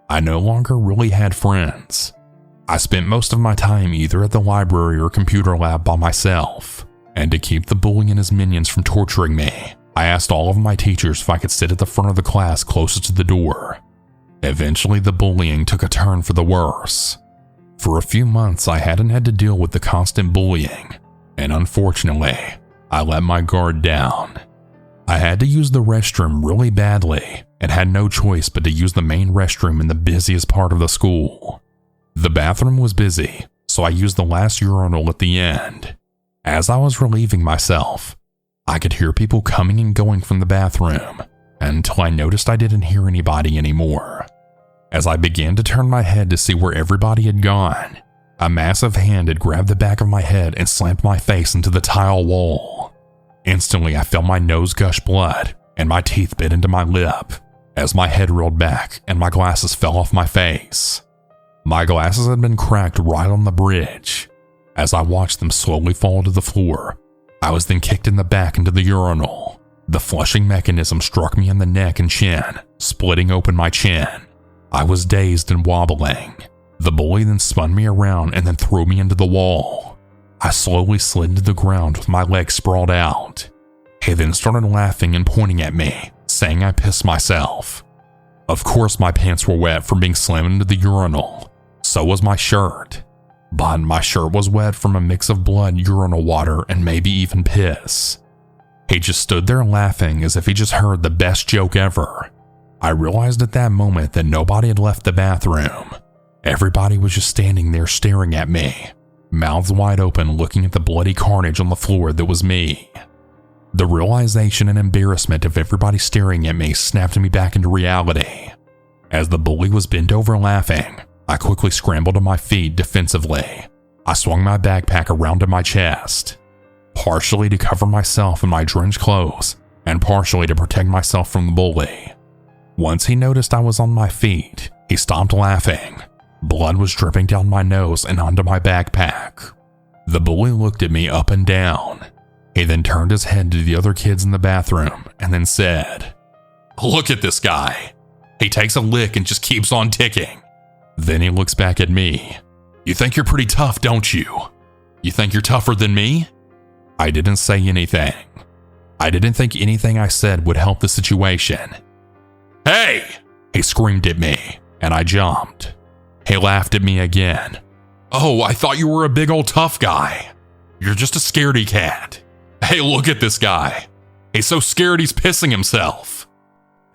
I no longer really had friends. I spent most of my time either at the library or computer lab by myself, and to keep the bully and his minions from torturing me, I asked all of my teachers if I could sit at the front of the class closest to the door. Eventually, the bullying took a turn for the worse. For a few months, I hadn't had to deal with the constant bullying, and unfortunately, I let my guard down. I had to use the restroom really badly and had no choice but to use the main restroom in the busiest part of the school. The bathroom was busy, so I used the last urinal at the end. As I was relieving myself, I could hear people coming and going from the bathroom until I noticed I didn't hear anybody anymore. As I began to turn my head to see where everybody had gone, a massive hand had grabbed the back of my head and slammed my face into the tile wall. Instantly, I felt my nose gush blood and my teeth bit into my lip as my head rolled back and my glasses fell off my face. My glasses had been cracked right on the bridge. As I watched them slowly fall to the floor, I was then kicked in the back into the urinal. The flushing mechanism struck me in the neck and chin, splitting open my chin. I was dazed and wobbling. The bully then spun me around and then threw me into the wall. I slowly slid to the ground with my legs sprawled out. He then started laughing and pointing at me, saying I pissed myself. Of course, my pants were wet from being slammed into the urinal. So was my shirt. But my shirt was wet from a mix of blood, urinal water, and maybe even piss. He just stood there laughing as if he just heard the best joke ever. I realized at that moment that nobody had left the bathroom. Everybody was just standing there staring at me, mouths wide open looking at the bloody carnage on the floor that was me. The realization and embarrassment of everybody staring at me snapped me back into reality. As the bully was bent over laughing, I quickly scrambled to my feet defensively. I swung my backpack around to my chest, partially to cover myself in my drenched clothes and partially to protect myself from the bully. Once he noticed I was on my feet, he stopped laughing. Blood was dripping down my nose and onto my backpack. The bully looked at me up and down. He then turned his head to the other kids in the bathroom and then said, "Look at this guy. He takes a lick and just keeps on ticking." Then he looks back at me. "You think you're pretty tough, don't you? You think you're tougher than me?" I didn't say anything. I didn't think anything I said would help the situation. "Hey!" he screamed at me, and I jumped. He laughed at me again. "Oh, I thought you were a big old tough guy. You're just a scaredy cat. Hey, look at this guy. He's so scared he's pissing himself."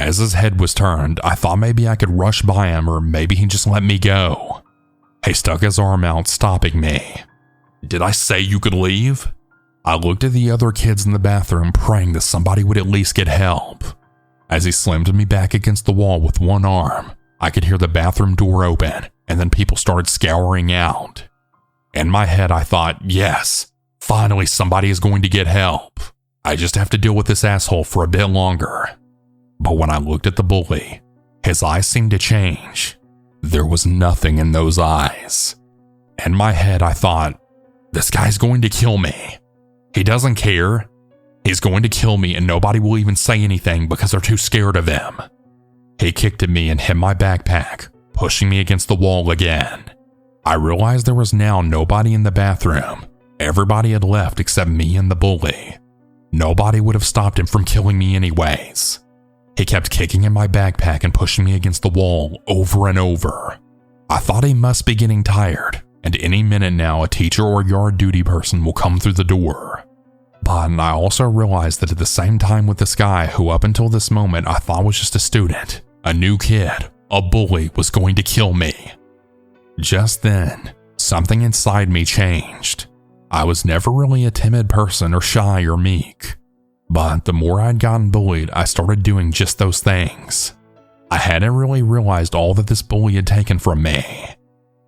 As his head was turned, I thought maybe I could rush by him or maybe he'd just let me go. He stuck his arm out, stopping me. "Did I say you could leave?" I looked at the other kids in the bathroom, praying that somebody would at least get help. As he slammed me back against the wall with one arm, I could hear the bathroom door open, and then people started scouring out. In my head, I thought, yes, finally somebody is going to get help. I just have to deal with this asshole for a bit longer. But when I looked at the bully, his eyes seemed to change. There was nothing in those eyes. In my head, I thought, this guy's going to kill me. He doesn't care. He's going to kill me and nobody will even say anything because they're too scared of him. He kicked at me and hit my backpack, pushing me against the wall again. I realized there was now nobody in the bathroom. Everybody had left except me and the bully. Nobody would have stopped him from killing me anyways. He kept kicking in my backpack and pushing me against the wall over and over. I thought he must be getting tired, and any minute now a teacher or yard duty person will come through the door. But I also realized that at the same time with this guy who up until this moment I thought was just a student, a new kid, a bully was going to kill me. Just then, something inside me changed. I was never really a timid person or shy or meek. But the more I'd gotten bullied, I started doing just those things. I hadn't really realized all that this bully had taken from me.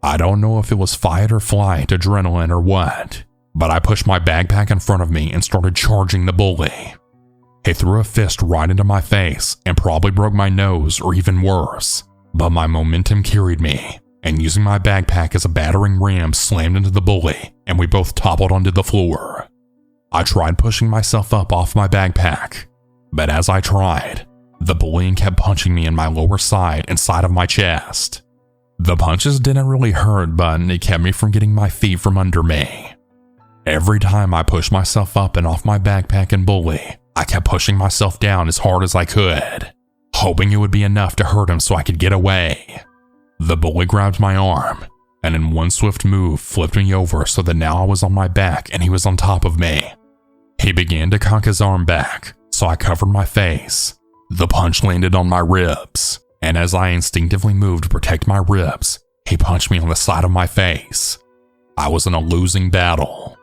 I don't know if it was fight or flight, adrenaline or what, but I pushed my backpack in front of me and started charging the bully. He threw a fist right into my face and probably broke my nose or even worse, but my momentum carried me, and using my backpack as a battering ram slammed into the bully and we both toppled onto the floor. I tried pushing myself up off my backpack, but as I tried, the bully kept punching me in my lower side and side of my chest. The punches didn't really hurt, but it kept me from getting my feet from under me. Every time I pushed myself up and off my backpack and bully, I kept pushing myself down as hard as I could, hoping it would be enough to hurt him so I could get away. The bully grabbed my arm, and in one swift move flipped me over so that now I was on my back and he was on top of me. He began to cock his arm back, so I covered my face. The punch landed on my ribs, and as I instinctively moved to protect my ribs, he punched me on the side of my face. I was in a losing battle.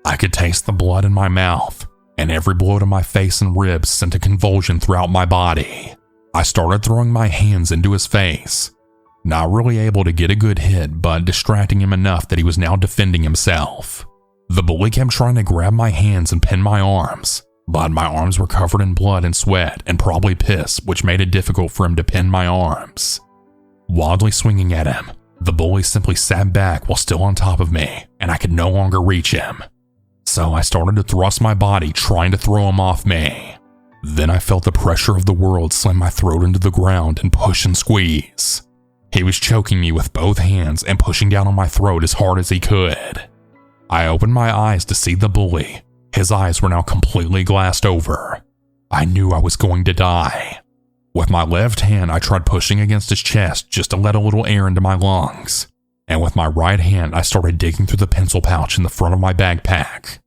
I could taste the blood in my mouth, and every blow to my face and ribs sent a convulsion throughout my body. I started throwing my hands into his face, not really able to get a good hit, but distracting him enough that he was now defending himself. The bully kept trying to grab my hands and pin my arms, but my arms were covered in blood and sweat and probably piss, which made it difficult for him to pin my arms. Wildly swinging at him, the bully simply sat back while still on top of me, and I could no longer reach him. So I started to thrust my body, trying to throw him off me. Then I felt the pressure of the world slam my throat into the ground and push and squeeze. He was choking me with both hands and pushing down on my throat as hard as he could. I opened my eyes to see the bully. His eyes were now completely glassed over. I knew I was going to die. With my left hand, I tried pushing against his chest just to let a little air into my lungs. And with my right hand, I started digging through the pencil pouch in the front of my backpack.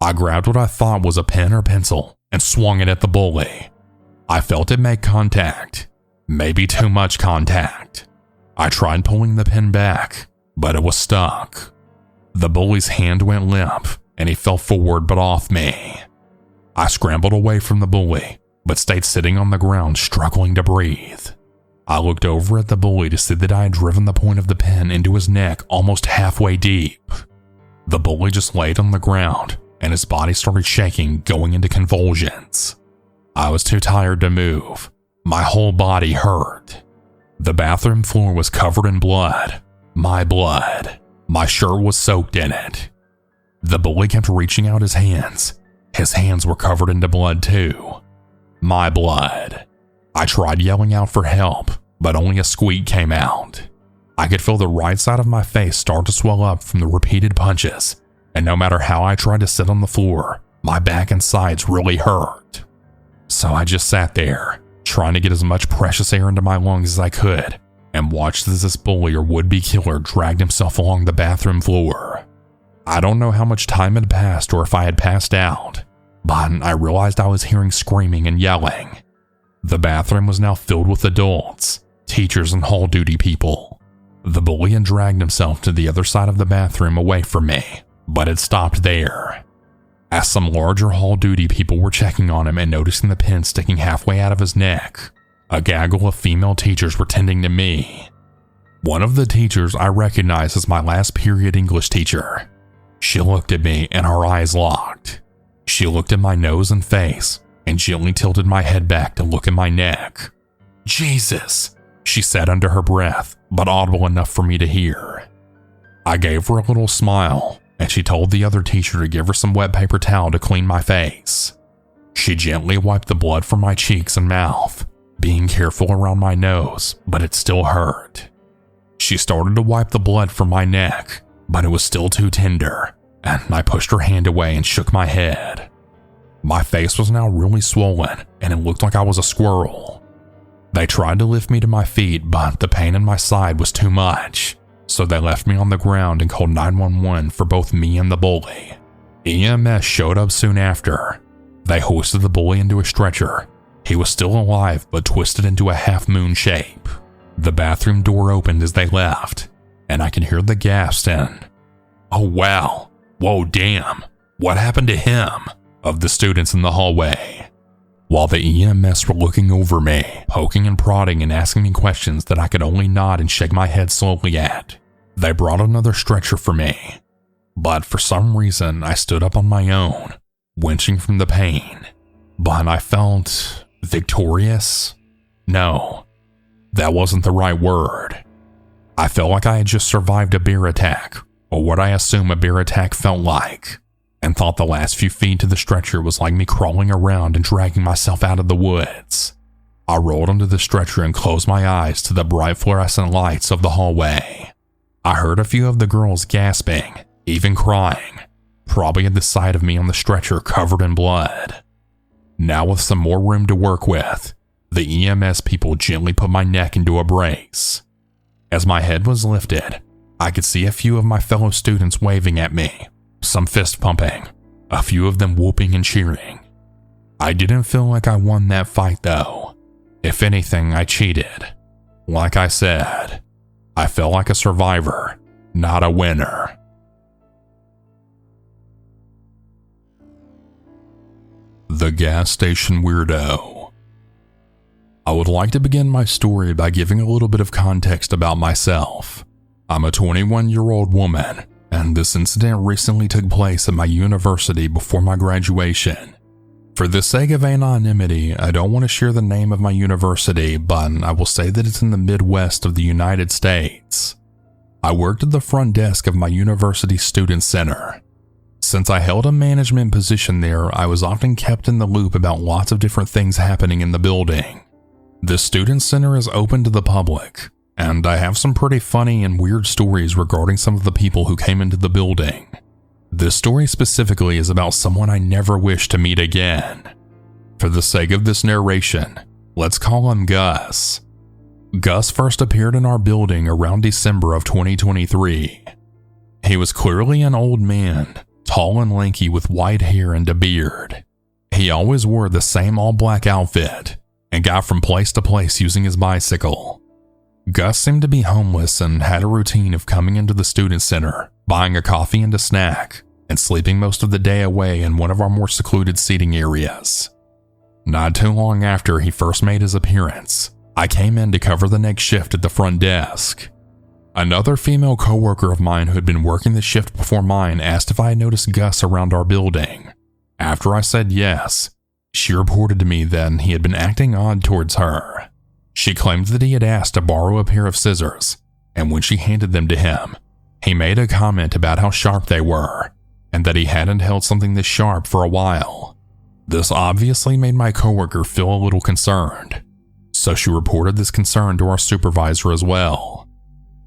I grabbed what I thought was a pen or pencil and swung it at the bully. I felt it make contact, maybe too much contact. I tried pulling the pen back, but it was stuck. The bully's hand went limp, and he fell forward but off me. I scrambled away from the bully, but stayed sitting on the ground struggling to breathe. I looked over at the bully to see that I had driven the point of the pen into his neck almost halfway deep. The bully just laid on the ground, and his body started shaking, going into convulsions. I was too tired to move. My whole body hurt. The bathroom floor was covered in blood. My blood. My shirt was soaked in it. The bully kept reaching out his hands. His hands were covered in blood too. My blood. I tried yelling out for help, but only a squeak came out. I could feel the right side of my face start to swell up from the repeated punches, and no matter how I tried to sit on the floor, my back and sides really hurt. So I just sat there, trying to get as much precious air into my lungs as I could, and watched as this bully or would-be killer dragged himself along the bathroom floor. I don't know how much time had passed or if I had passed out, but I realized I was hearing screaming and yelling. The bathroom was now filled with adults, teachers, and hall duty people. The bully had dragged himself to the other side of the bathroom away from me, but it stopped there. As some larger hall duty people were checking on him and noticing the pin sticking halfway out of his neck, a gaggle of female teachers were tending to me. One of the teachers I recognized as my last period English teacher. She looked at me and our eyes locked. She looked at my nose and face and gently tilted my head back to look at my neck. "Jesus," she said under her breath, but audible enough for me to hear. I gave her a little smile, and she told the other teacher to give her some wet paper towel to clean my face. She gently wiped the blood from my cheeks and mouth, being careful around my nose, but it still hurt. She started to wipe the blood from my neck, but it was still too tender, and I pushed her hand away and shook my head. My face was now really swollen, and it looked like I was a squirrel. They tried to lift me to my feet, but the pain in my side was too much, so they left me on the ground and called 911 for both me and the bully. EMS showed up soon after. They hoisted the bully into a stretcher. He was still alive, but twisted into a half-moon shape. The bathroom door opened as they left, and I could hear the gasps and, "Oh wow, whoa damn, what happened to him?" of the students in the hallway. While the EMS were looking over me, poking and prodding and asking me questions that I could only nod and shake my head slowly at, they brought another stretcher for me. But for some reason, I stood up on my own, winching from the pain. But I felt victorious? No, that wasn't the right word. I felt like I had just survived a bear attack, or what I assume a bear attack felt like. and thought the last few feet to the stretcher was like me crawling around and dragging myself out of the woods. I rolled onto the stretcher and closed my eyes to the bright fluorescent lights of the hallway. I heard a few of the girls gasping, even crying, probably at the sight of me on the stretcher covered in blood. Now with some more room to work with, the EMS people gently put my neck into a brace. As my head was lifted, I could see a few of my fellow students waving at me, some fist pumping, a few of them whooping and cheering. I didn't feel like I won that fight though. If anything, I cheated. Like I said, I felt like a survivor, not a winner. The gas station weirdo. I would like to begin my story by giving a little bit of context about myself. I'm a 21-year-old woman, and this incident recently took place at my university before my graduation. For the sake of anonymity, I don't want to share the name of my university, but I will say that it's in the Midwest of the United States. I worked at the front desk of my university student center. Since I held a management position there, I was often kept in the loop about lots of different things happening in the building. The student center is open to the public, and I have some pretty funny and weird stories regarding some of the people who came into the building. This story specifically is about someone I never wish to meet again. For the sake of this narration, let's call him Gus. Gus first appeared in our building around December of 2023. He was clearly an old man, tall and lanky with white hair and a beard. He always wore the same all-black outfit and got from place to place using his bicycle. Gus seemed to be homeless and had a routine of coming into the student center, buying a coffee and a snack, and sleeping most of the day away in one of our more secluded seating areas. Not too long after he first made his appearance, I came in to cover the next shift at the front desk. Another female coworker of mine who had been working the shift before mine asked if I had noticed Gus around our building. After I said yes, she reported to me that he had been acting odd towards her. She claimed that he had asked to borrow a pair of scissors, and when she handed them to him, he made a comment about how sharp they were, and that he hadn't held something this sharp for a while. This obviously made my coworker feel a little concerned, so she reported this concern to our supervisor as well.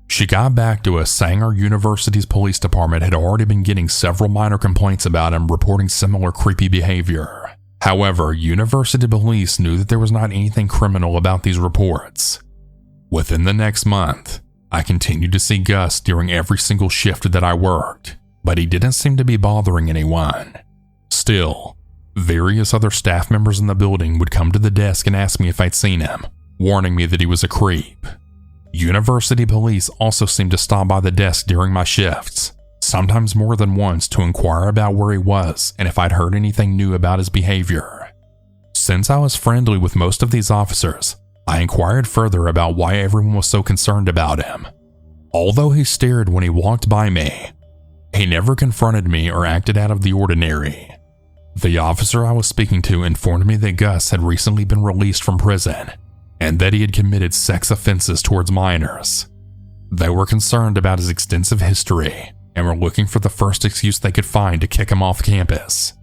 She got back to us saying our university's police department had already been getting several minor complaints about him reporting similar creepy behavior. However, university police knew that there was not anything criminal about these reports. Within the next month, I continued to see Gus during every single shift that I worked, but he didn't seem to be bothering anyone. Still, various other staff members in the building would come to the desk and ask me if I'd seen him, warning me that he was a creep. University police also seemed to stop by the desk during my shifts, sometimes more than once, to inquire about where he was and if I'd heard anything new about his behavior. Since I was friendly with most of these officers, I inquired further about why everyone was so concerned about him. Although he stared when he walked by me, he never confronted me or acted out of the ordinary. The officer I was speaking to informed me that Gus had recently been released from prison and that he had committed sex offenses towards minors. They were concerned about his extensive history and were looking for the first excuse they could find to kick him off campus.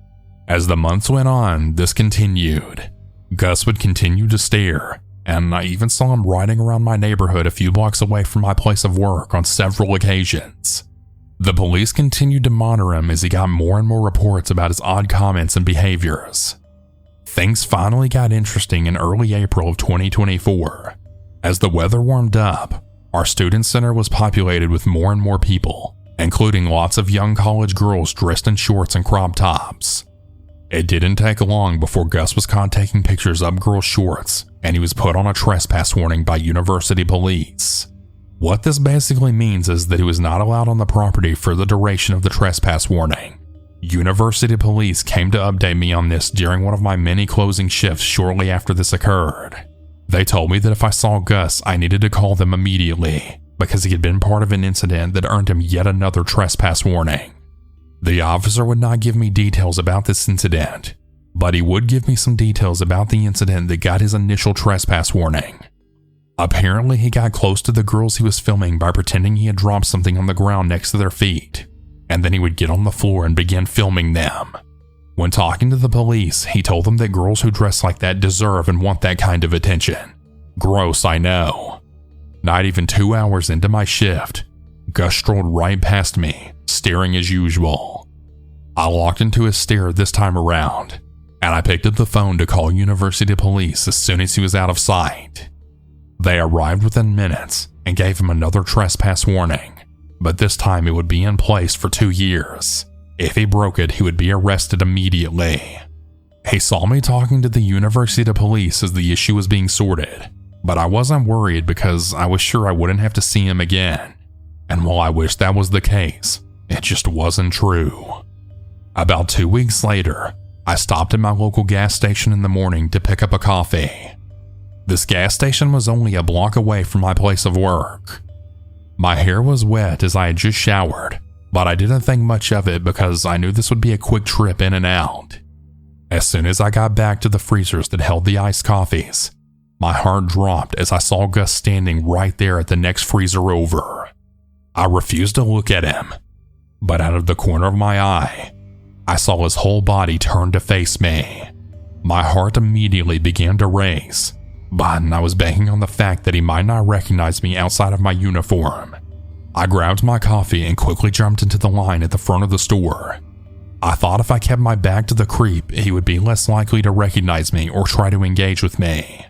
As the months went on, this continued. Gus would continue to stare, and I even saw him riding around my neighborhood a few blocks away from my place of work on several occasions. The police continued to monitor him as he got more and more reports about his odd comments and behaviors. Things finally got interesting in early April of 2024. As the weather warmed up, our student center was populated with more and more people, including lots of young college girls dressed in shorts and crop tops. It didn't take long before Gus was caught taking pictures of girls' shorts, and he was put on a trespass warning by university police. What this basically means is that he was not allowed on the property for the duration of the trespass warning. University police came to update me on this during one of my many closing shifts shortly after this occurred. They told me that if I saw Gus, I needed to call them immediately, because he had been part of an incident that earned him yet another trespass warning. The officer would not give me details about this incident, but he would give me some details about the incident that got his initial trespass warning. Apparently, he got close to the girls he was filming by pretending he had dropped something on the ground next to their feet. and then he would get on the floor and begin filming them. When talking to the police, he told them that girls who dress like that deserve and want that kind of attention. Gross, I know. Not even 2 hours into my shift, Gus strolled right past me, staring as usual. I locked into his stare this time around, and I picked up the phone to call University Police as soon as he was out of sight. They arrived within minutes and gave him another trespass warning, but this time it would be in place for 2 years. If he broke it, he would be arrested immediately. He saw me talking to the University Police as the issue was being sorted, but I wasn't worried because I was sure I wouldn't have to see him again. And while I wish that was the case, it just wasn't true. About 2 weeks later, I stopped at my local gas station in the morning to pick up a coffee. This gas station was only a block away from my place of work. My hair was wet as I had just showered, but I didn't think much of it because I knew this would be a quick trip in and out. As soon as I got back to the freezers that held the iced coffees, my heart dropped as I saw Gus standing right there at the next freezer over. I refused to look at him, but out of the corner of my eye, I saw his whole body turn to face me. My heart immediately began to race, but I was banking on the fact that he might not recognize me outside of my uniform. I grabbed my coffee and quickly jumped into the line at the front of the store. I thought if I kept my back to the creep, he would be less likely to recognize me or try to engage with me.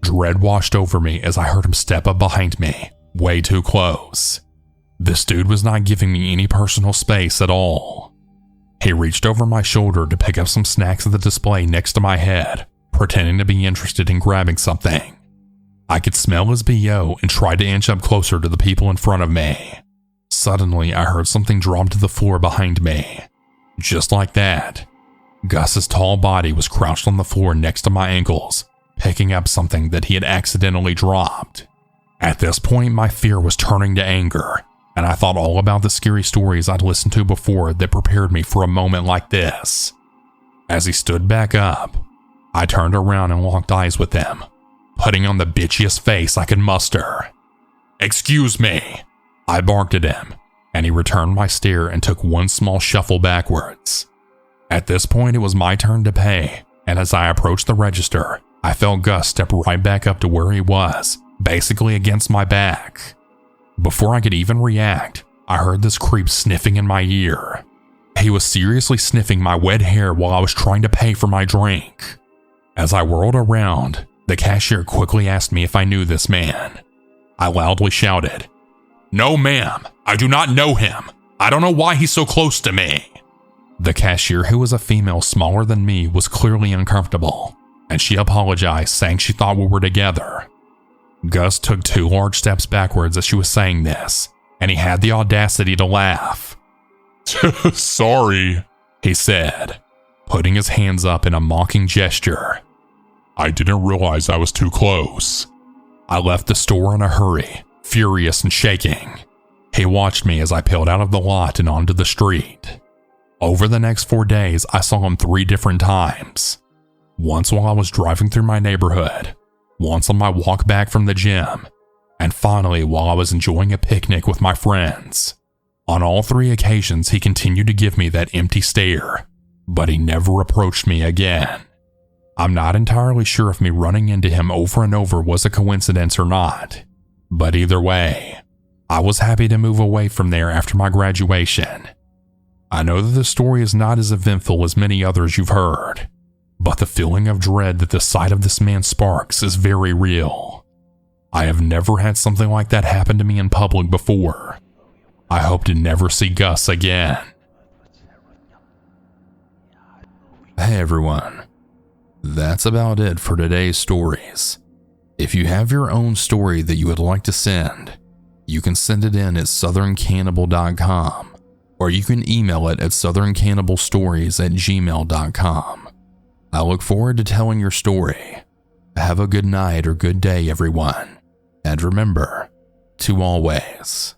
Dread washed over me as I heard him step up behind me, way too close. This dude was not giving me any personal space at all. He reached over my shoulder to pick up some snacks at the display next to my head, pretending to be interested in grabbing something. I could smell his BO and tried to inch up closer to the people in front of me. Suddenly, I heard something drop to the floor behind me. Just like that, Gus's tall body was crouched on the floor next to my ankles, picking up something that he had accidentally dropped. At this point, my fear was turning to anger, and I thought all about the scary stories I'd listened to before that prepared me for a moment like this. As he stood back up, I turned around and locked eyes with him, putting on the bitchiest face I could muster. "Excuse me," I barked at him, and he returned my stare and took one small shuffle backwards. At this point, it was my turn to pay, and as I approached the register, I felt Gus step right back up to where he was, basically against my back. Before I could even react, I heard this creep sniffing in my ear. He was seriously sniffing my wet hair while I was trying to pay for my drink. As I whirled around, the cashier quickly asked me if I knew this man. I loudly shouted, "No, ma'am, I do not know him. I don't know why he's so close to me." The cashier, who was a female smaller than me, was clearly uncomfortable, and she apologized, saying she thought we were together. Gus took 2 large steps backwards as she was saying this, and he had the audacity to laugh. "Sorry," he said, putting his hands up in a mocking gesture. "I didn't realize I was too close." I left the store in a hurry, furious and shaking. He watched me as I peeled out of the lot and onto the street. Over the next 4 days, I saw him 3 different times. Once while I was driving through my neighborhood, once on my walk back from the gym, and finally while I was enjoying a picnic with my friends. On all 3 occasions, he continued to give me that empty stare, but he never approached me again. I'm not entirely sure if me running into him over and over was a coincidence or not, but either way, I was happy to move away from there after my graduation. I know that the story is not as eventful as many others you've heard, but the feeling of dread that the sight of this man sparks is very real. I have never had something like that happen to me in public before. I hope to never see Gus again. Hey everyone, that's about it for today's stories. If you have your own story that you would like to send, you can send it in at southerncannibal.com, or you can email it at southerncannibal.stories@gmail.com. I look forward to telling your story. Have a good night or good day, everyone. And remember to always